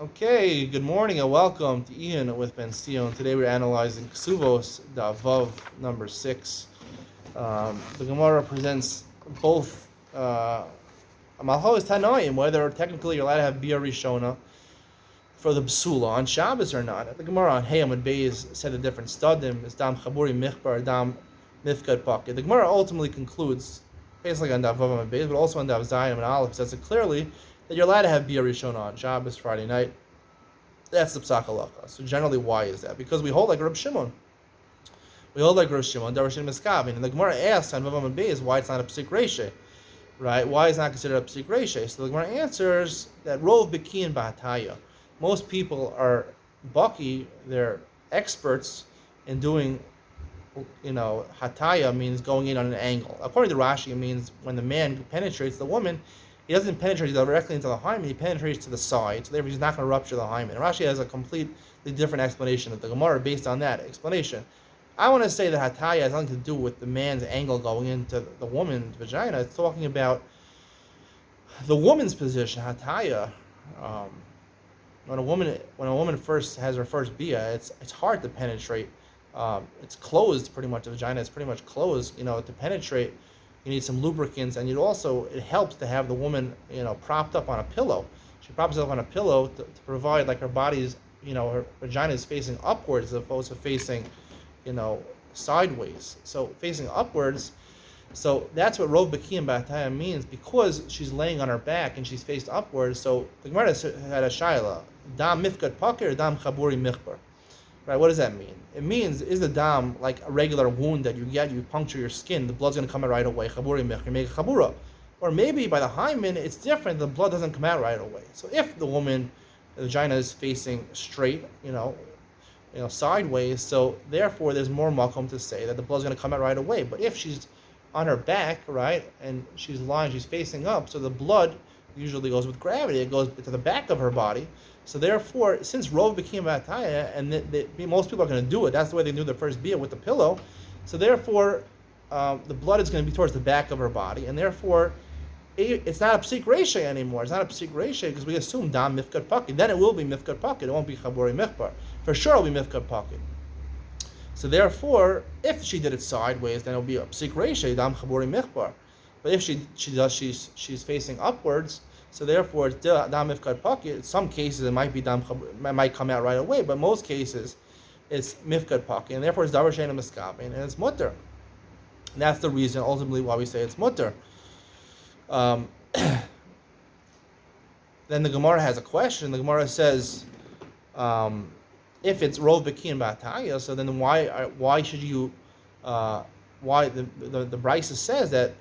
Okay, good morning and welcome to Iyun with Benzion. Today we're analyzing Kesubos, the Vav number 6. The Gemara presents both Malchos Tanoim, whether technically you're allowed to have Bia Rishona for the Psula on Shabbos or not. The Gemara on Hayam and Beis said the different studim, is Dam Chaburi Michbar, Dam Mifkad Pocket. The Gemara ultimately concludes, basically on Dav Vav and Beis, but also on Dav Zayim and Aleph, says it clearly that you're allowed to have Bia Rishona on Shabbos, Friday night. That's the Psak Halacha. So generally, why is that? Because we hold like Reb Shimon. We hold like Reb Shimon, Darashim Miskavin. And the Gemara asks on Vavam and Beis why it's not a Psik Reishe, right? Why is it not considered a Psik Reishe? So the Gemara answers that Rov Beki and Bahataya. Most people are Baki, they're experts in doing, Hataya means going in on an angle. According to Rashi, it means when the man penetrates the woman, he doesn't penetrate directly into the hymen, he penetrates to the side, so therefore he's not going to rupture the hymen. And Rashi has a completely different explanation of the Gemara based on that explanation. I want to say that Hataya has nothing to do with the man's angle going into the woman's vagina. It's talking about the woman's position. Hataya, when a woman first has her first bia, it's hard to penetrate. It's closed pretty much. The vagina is pretty much closed. To penetrate, you need some lubricants, and it helps to have the woman, propped up on a pillow. She props herself on a pillow to provide, like, her body's, her vagina is facing upwards as opposed to facing, sideways. So facing upwards. So that's what Rov Beki and Bataya means, because she's laying on her back and she's faced upwards. So the Gemara had a shaila, dam mifkat pakir or dam chaburi michbar. Right, what does that mean? It means, is the dam like a regular wound that you get, you puncture your skin, the blood's going to come out right away, chaburi mech, you make a chabura. Or maybe by the hymen, it's different, the blood doesn't come out right away. So if the vagina is facing straight, sideways, so therefore there's more makom to say that the blood's going to come out right away. But if she's on her back, right, and she's facing up, so the blood usually goes with gravity, it goes to the back of her body. So therefore, since Rov became Bataya, and most people are going to do it, that's the way they do the first bia with the pillow. So therefore, the blood is going to be towards the back of her body, and therefore, it's not a psik reisha anymore. It's not a psik reisha because we assume dam mifkat pocket. Then it will be mifkat pocket. It won't be chaburi michbar. For sure, it'll be mifkat pocket. So therefore, if she did it sideways, then it'll be a psik reisha dam chaburi michbar. But if she's facing upwards. So therefore, it's dam mifkad pocket. In some cases, it might be might come out right away, but most cases, it's mifkad pocket, and therefore it's davar sheina miskabin, and it's mutter. And that's the reason, ultimately, why we say it's mutter. Then the Gemara has a question. The Gemara says, if it's rov beki and bataya, so then why should you? Why the Brisa says that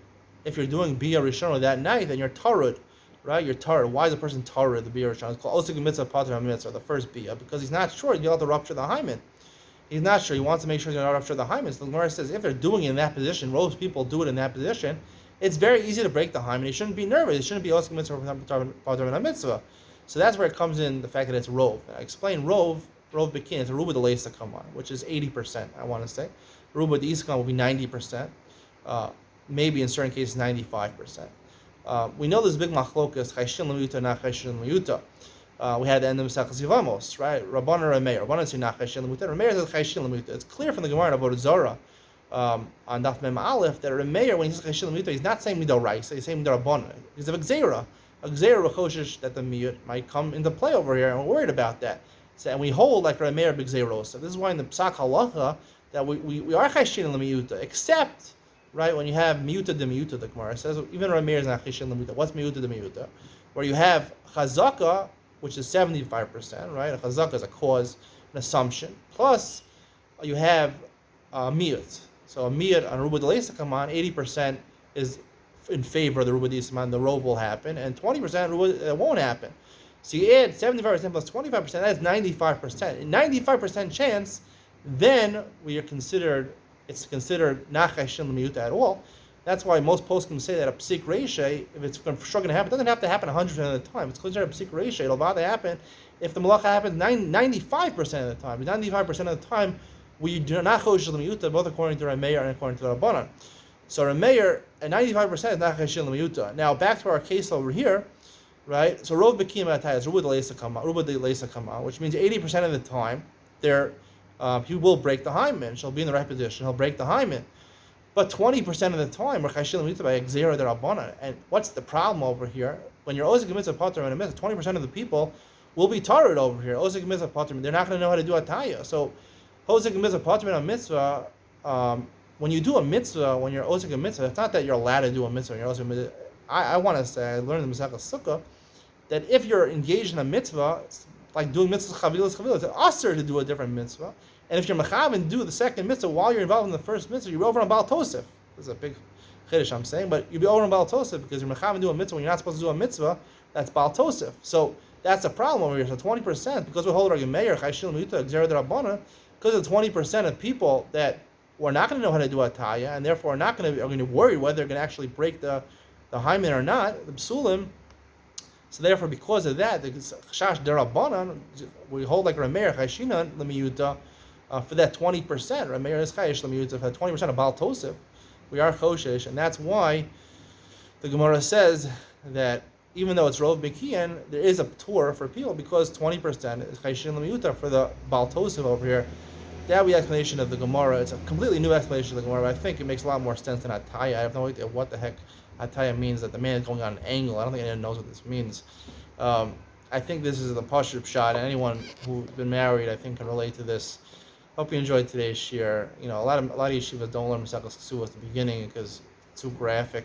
if you're doing bia rishona that night, then you're tarud. Right, you're tar. Why is a person tar the bia rishon? It's called osik mitzvah pater mitzvah, the first bia, because he's not sure he'll have to rupture the hymen. He's not sure. He wants to make sure he's going to rupture the hymen. So the Gemara says if they're doing it in that position, most people do it in that position. It's very easy to break the hymen. He shouldn't be nervous. It shouldn't be osik mitzvah pater mitzvah. So that's where it comes in the fact that it's rov. I explain rov bekin. It's a ruba de leisa come on, which is 80%. I want to say ruba de iskan will be 90%. Maybe in certain cases 95%. We know there's big machlokas, chayshin l'miyuta, not chayshin l'miyuta. We had the end of Mesachas Yevamos, right? Rabbanan or Rameir. Rabbanan say not chayshin l'miyuta. Rameir says chayshin l'miyuta. It's clear from the Gemara about Zara on Daf Mem Aleph that Rameir, when he says chayshin l'miyuta, he's not saying midoraisa, he's saying midorabanan. Because of Gzeira. A Gzeira rechoshish that the miyut might come into play over here, and we're worried about that. So, and we hold like Rameir b'Gzeiros. So this is why in the Psak Halacha that we are chayshin l'miyuta, except, right, when you have miuta de miuta, the Gemara says, even Rameir is not chishin l'miuta. What's miuta de miuta? Where you have chazaka, which is 75%, right? A chazaka is a cause, an assumption. Plus, you have miut. So a miut on ruba de leisa come on, 80% is in favor of the ruba de isman, the rov will happen, and 20% ruba won't happen. So you add 75% plus 25%, that is 95%. In 95% chance, then it's considered not chayshin l'miyuta at all. That's why most poskim say that a psik reisha, if it's for sure going to happen, it doesn't have to happen 100% of the time. It's considered a psik reisha. It'll about to happen if the malacha happens 95% of the time. 95% of the time, we do not chayshin l'miyuta, both according to Rameir and according to the Rabbanan. So Rameir, at 95% is not chayshin l'miyuta. Now back to our case over here. right? So Rov Bekim Ataya is Ruba de Leisa Kama, which means 80% of the time, he will break the hymen. She'll be in the right position. He'll break the hymen. But 20% of the time, and what's the problem over here? When you're Ozik Mitzvah Pater and a Mitzvah, 20% of the people will be tired over here. Ozik Mitzvah Pater, they're not going to know how to do Ataya. So, Ozik Mitzvah Pater and a Mitzvah, when you do a Mitzvah, when you're Ozik Mitzvah, it's not that you're allowed to do a Mitzvah. You're Ozik Mitzvah. I want to say, I learned in the Masechah Sukkah, that if you're engaged in a Mitzvah, it's like doing Mitzvah Chavilas, it's assur to do a different Mitzvah. And if you're mechav and do the second mitzvah while you're involved in the first mitzvah, you're over on Baal Tosef. This is a big chiddush I'm saying, but you'll be over on Baal Tosef because you're mechav and do a mitzvah when you're not supposed to do a mitzvah. That's Baal Tosef. So that's the problem over here. So 20%, because we hold our Gemeir, Chayshil Miyuta, Gzera Derabbanan, because of 20% of people that were not going to know how to do Ataya, and therefore are going to worry whether they're going to actually break the hymen or not, the psulim. So therefore, because of that, the Chash Derabbanan, we hold like Rameir, Chayshina Lemiyuta, for that 20%, Rameir is Chayish Lemiyuta, for that 20% of Baal Tosef, we are Choshesh, and that's why the Gemara says that even though it's Rov Bekian, there is a tour for people because 20% is Chayish Lemiyuta for the Baal Tosef over here. That would be the explanation of the Gemara. It's a completely new explanation of the Gemara, but I think it makes a lot more sense than Ataya. I have no idea what the heck Ataya means, that the man is going on an angle. I don't think anyone knows what this means. I think this is the Pashut shot, and anyone who's been married, I think, can relate to this. Hope you enjoyed today's shir. You know, a lot of yeshivas don't learn Masechah Kesubos at the beginning because it's too graphic,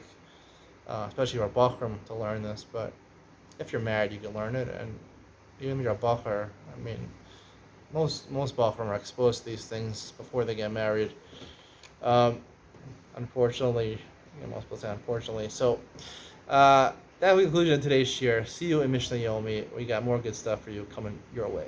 especially for Bachram to learn this. But if you're married, you can learn it, and even if you're a Bachar, I mean, most Bachram are exposed to these things before they get married. Unfortunately, most people say unfortunately. So that was the conclusion of today's shir. See you in Mishnah Yomi. We got more good stuff for you coming your way.